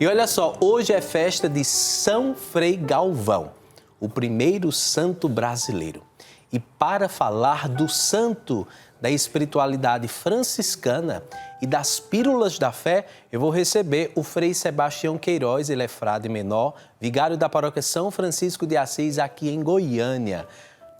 E olha só, hoje é festa de São Frei Galvão, o primeiro santo brasileiro. E para falar do santo, da espiritualidade franciscana e das pílulas da fé, eu vou receber o Frei Sebastião Queiroz, ele é frade menor, vigário da paróquia São Francisco de Assis, aqui em Goiânia.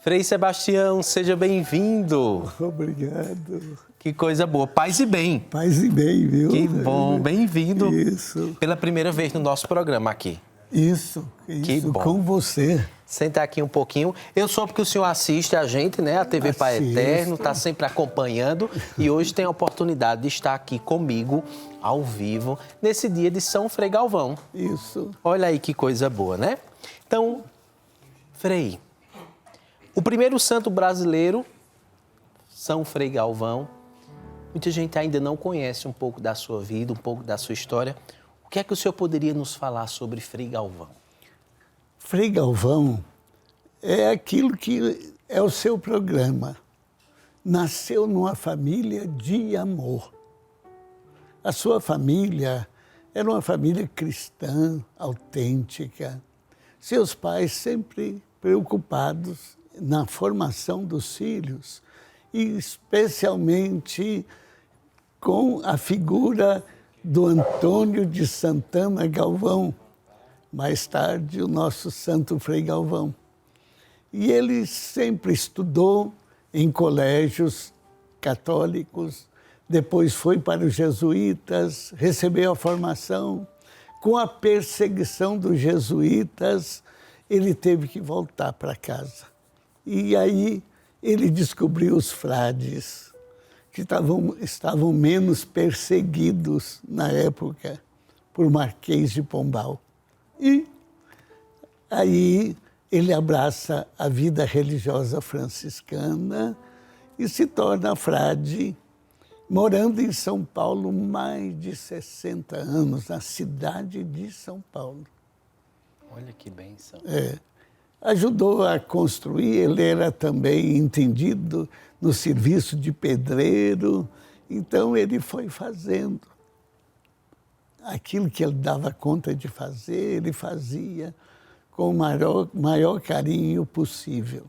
Frei Sebastião, seja bem-vindo. Obrigado. Que coisa boa. Paz e bem. Paz e bem, viu? Que bom, bem-vindo. Isso. Pela primeira vez no nosso programa aqui. Isso, Que bom. com você. Senta aqui um pouquinho. Eu soube que o senhor assiste a gente, né? A TV Pai Eterno, está sempre acompanhando. E hoje tem a oportunidade de estar aqui comigo, ao vivo, nesse dia de São Frei Galvão. Isso. Olha aí que coisa boa, né? Então, Frei, o primeiro santo brasileiro, São Frei Galvão, muita gente ainda não conhece um pouco da sua vida, um pouco da sua história. O que é que o senhor poderia nos falar sobre Frei Galvão? Frei Galvão é aquilo que é o seu programa. Nasceu numa família de amor. A sua família era uma família cristã, autêntica. Seus pais sempre preocupados na formação dos filhos, e especialmente com a figura do Antônio de Santana Galvão, mais tarde o nosso Santo Frei Galvão. E ele sempre estudou em colégios católicos, depois foi para os jesuítas, recebeu a formação. Com a perseguição dos jesuítas, ele teve que voltar para casa. E aí ele descobriu os frades, que estavam menos perseguidos na época por Marquês de Pombal. E aí ele abraça a vida religiosa franciscana e se torna frade, morando em São Paulo mais de 60 anos, na cidade de São Paulo. Olha que bênção. Ajudou a construir, ele era também entendido no serviço de pedreiro, então ele foi fazendo. Aquilo que ele dava conta de fazer, ele fazia com o maior carinho possível.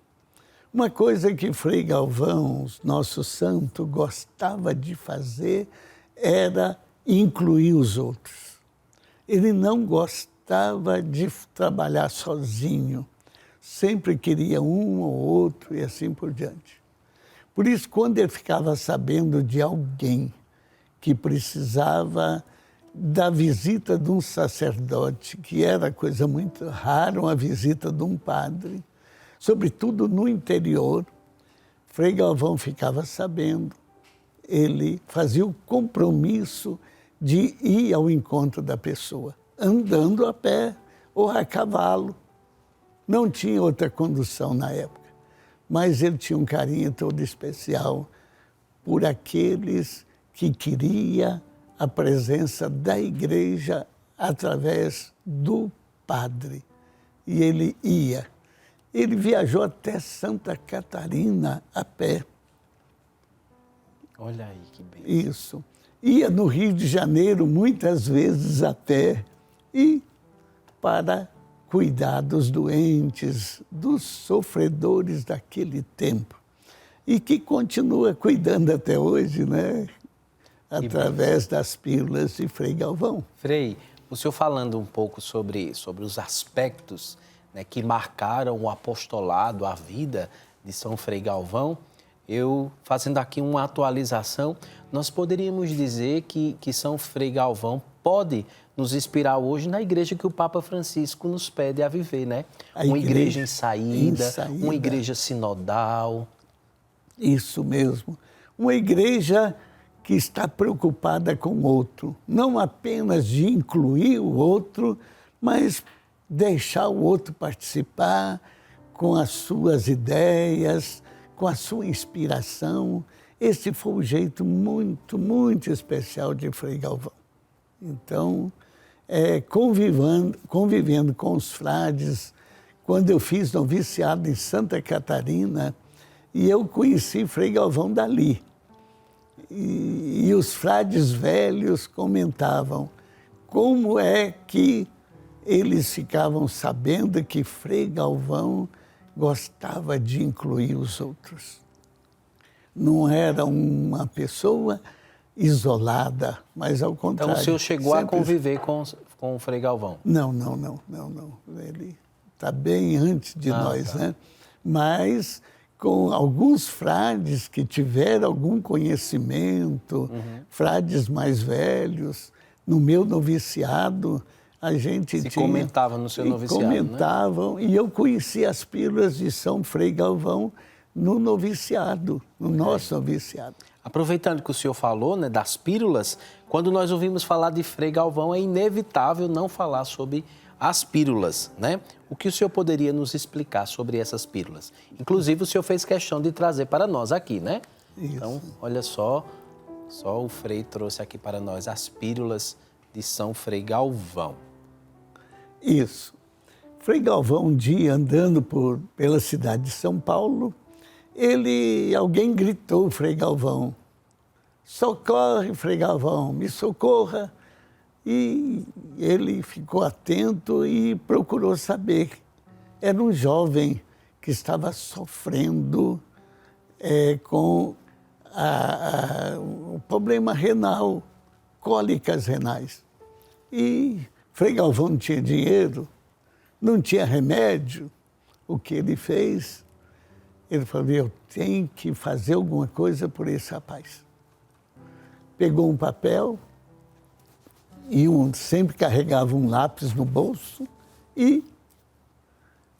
Uma coisa que Frei Galvão, nosso santo, gostava de fazer era incluir os outros. Ele não gostava de trabalhar sozinho. Sempre queria um ou outro e assim por diante. Por isso, quando ele ficava sabendo de alguém que precisava da visita de um sacerdote, que era coisa muito rara, uma visita de um padre, sobretudo no interior, Frei Galvão ficava sabendo. Ele fazia o compromisso de ir ao encontro da pessoa, andando a pé ou a cavalo. Não tinha outra condução na época, mas ele tinha um carinho todo especial por aqueles que queria a presença da igreja através do padre. E ele ia. Ele viajou até Santa Catarina a pé. Olha aí que bem. Isso. Ia no Rio de Janeiro muitas vezes a pé e para cuidar dos doentes, dos sofredores daquele tempo. E que continua cuidando até hoje, né? Através das pílulas de Frei Galvão. Frei, o senhor falando um pouco sobre os aspectos, né, que marcaram o apostolado, a vida de São Frei Galvão, eu fazendo aqui uma atualização, nós poderíamos dizer que São Frei Galvão pode nos inspirar hoje na igreja que o Papa Francisco nos pede a viver, né? Uma igreja em saída, uma igreja sinodal. Isso mesmo. Uma igreja que está preocupada com o outro. Não apenas de incluir o outro, mas deixar o outro participar com as suas ideias, com a sua inspiração. Esse foi um jeito muito, muito especial de Frei Galvão. Então, convivendo com os frades, quando eu fiz noviciado em Santa Catarina, e eu conheci Frei Galvão dali. E os frades velhos comentavam como é que eles ficavam sabendo que Frei Galvão gostava de incluir os outros. Não era uma pessoa isolada, mas ao contrário. Então o senhor chegou a conviver com o Frei Galvão? Não. Ele está bem antes de nós, né? Mas com alguns frades que tiveram algum conhecimento, frades mais velhos, no meu noviciado, a gente Se comentava no seu noviciado, comentavam, né? E eu conheci as pílulas de São Frei Galvão no noviciado, no nosso noviciado. Aproveitando que o senhor falou, né, das pílulas, quando nós ouvimos falar de Frei Galvão, é inevitável não falar sobre as pílulas, né? O que o senhor poderia nos explicar sobre essas pílulas? Inclusive, o senhor fez questão de trazer para nós aqui, né? Isso. Então, olha só o Frei trouxe aqui para nós as pílulas de São Frei Galvão. Isso. Frei Galvão, um dia, andando pela cidade de São Paulo, alguém gritou, Frei Galvão, socorre, Frei Galvão, me socorra. E ele ficou atento e procurou saber. Era um jovem que estava sofrendo com o problema renal, cólicas renais. E Frei Galvão não tinha dinheiro, não tinha remédio. O que ele fez? Ele falou, eu tenho que fazer alguma coisa por esse rapaz. Pegou um papel e sempre carregava um lápis no bolso e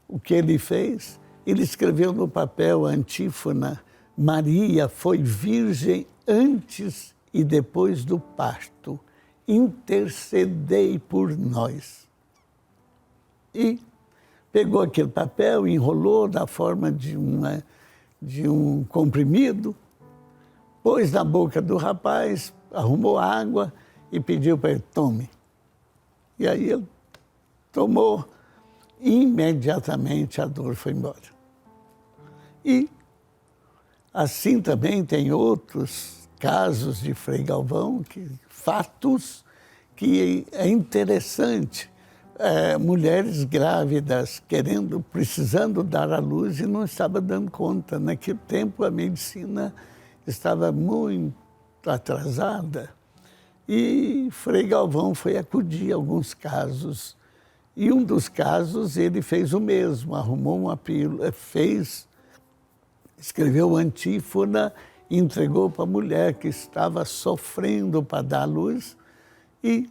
o que ele fez? Ele escreveu no papel a antífona, Maria foi virgem antes e depois do parto, intercedei por nós. E pegou aquele papel, enrolou da forma de um comprimido, pôs na boca do rapaz, arrumou água e pediu para ele, tome. E aí ele tomou, imediatamente a dor foi embora. E assim também tem outros casos de Frei Galvão, fatos que é interessante. Mulheres grávidas precisando dar à luz e não estava dando conta. Naquele tempo a medicina estava muito atrasada. E Frei Galvão foi acudir a alguns casos. E um dos casos ele fez o mesmo, arrumou uma pílula, escreveu antífona, entregou para a mulher que estava sofrendo para dar à luz e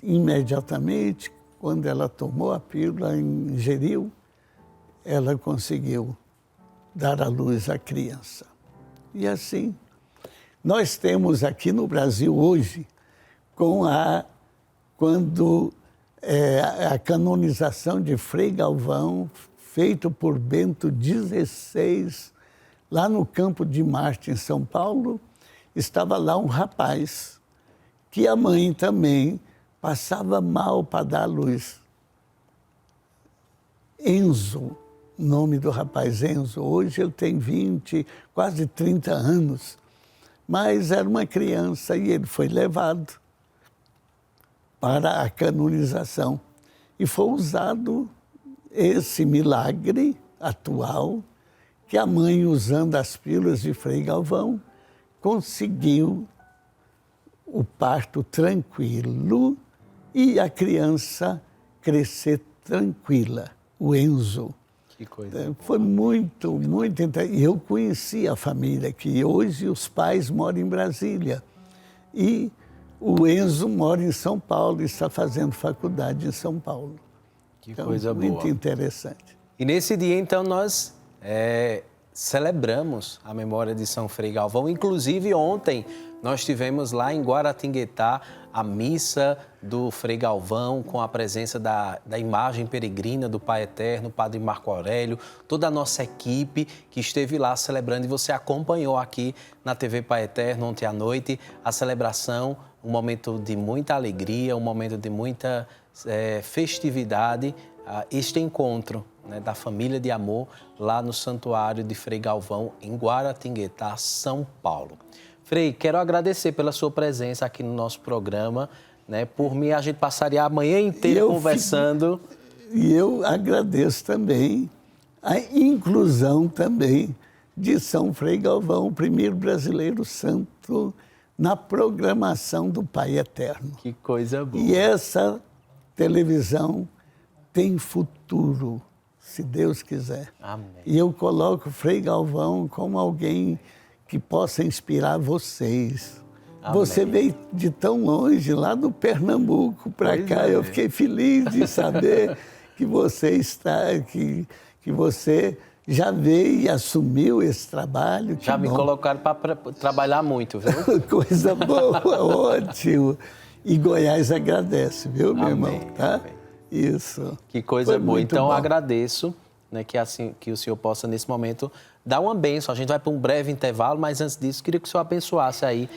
imediatamente, quando ela tomou a pílula, ingeriu, ela conseguiu dar à luz à criança. E assim, nós temos aqui no Brasil hoje, quando a canonização de Frei Galvão, feito por Bento XVI, lá no Campo de Marte, em São Paulo, estava lá um rapaz, que a mãe também passava mal para dar à luz. Enzo, o nome do rapaz Enzo, hoje ele tem 20, quase 30 anos, mas era uma criança e ele foi levado para a canonização. E foi usado esse milagre atual, que a mãe, usando as pílulas de Frei Galvão, conseguiu o parto tranquilo e a criança crescer tranquila, o Enzo. Que coisa. Foi muito interessante. E eu conheci a família, que hoje os pais moram em Brasília. E o Enzo mora em São Paulo e está fazendo faculdade em São Paulo. Que coisa boa. Muito interessante. E nesse dia, então, nós celebramos a memória de São Frei Galvão. Inclusive, ontem, nós tivemos lá em Guaratinguetá a missa do Frei Galvão, com a presença da imagem peregrina do Pai Eterno, Padre Marco Aurélio, toda a nossa equipe que esteve lá celebrando. E você acompanhou aqui na TV Pai Eterno ontem à noite a celebração, um momento de muita alegria, um momento de muita festividade, este encontro, né, da família de amor lá no Santuário de Frei Galvão, em Guaratinguetá, São Paulo. Frei, quero agradecer pela sua presença aqui no nosso programa. né? Por mim, a gente passaria a manhã inteira conversando. E eu agradeço também a inclusão também de São Frei Galvão, o primeiro brasileiro santo na programação do Pai Eterno. Que coisa boa. E essa televisão tem futuro, se Deus quiser. Amém. E eu coloco Frei Galvão como alguém que possa inspirar vocês. Amém. Você veio de tão longe, lá do Pernambuco para cá. Eu fiquei feliz de saber que você está, que você já veio e assumiu esse trabalho. Já me colocaram para trabalhar muito, viu? Coisa boa, ótimo. E Goiás agradece, viu, meu irmão? Tá? Amém. Isso. Que coisa boa. Então, bom. Agradeço, né, que o senhor possa, nesse momento, dar uma bênção. A gente vai para um breve intervalo, mas antes disso, queria que o senhor abençoasse aí,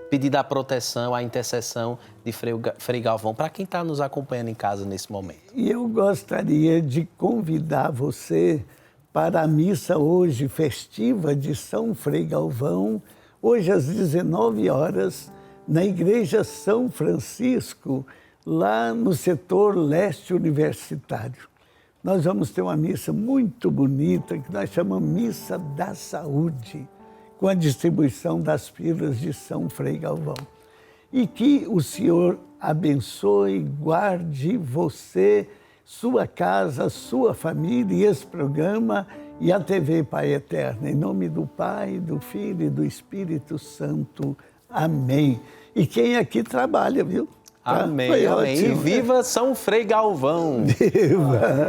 pedir a proteção, a intercessão de Frei Galvão, para quem está nos acompanhando em casa nesse momento. E eu gostaria de convidar você para a missa hoje festiva de São Frei Galvão, hoje às 19 horas, na Igreja São Francisco, lá no setor leste universitário. Nós vamos ter uma missa muito bonita, que nós chamamos Missa da Saúde, com a distribuição das pílulas de São Frei Galvão. E que o Senhor abençoe, guarde você, sua casa, sua família e esse programa e a TV Pai Eterno. Em nome do Pai, do Filho e do Espírito Santo. Amém. E quem aqui trabalha, viu? Amém, Foi amém. ótimo. E viva São Frei Galvão! Viva!